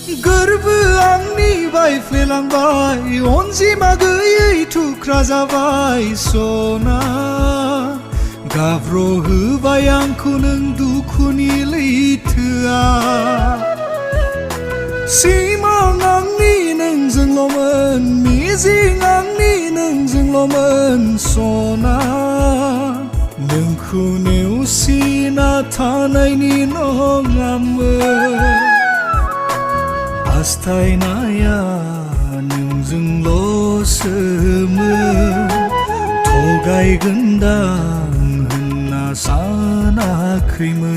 गोरबो आंनि बायफ्लेलांबाय अनजिमा गैयै थुख्रा जाबाय सना गाब्र'होबाय आंखौ नों दुखुनि लैथोआ सिमां आंनि नोंजोंल'मोन मिजिं आंनि नोंजोंल'मोन सना नोंखौ नेवसिना थानायनि नङामोन हास्थायनाया नोंजोंल'सोमोन थगायगोनदां होनना सानाखैमोन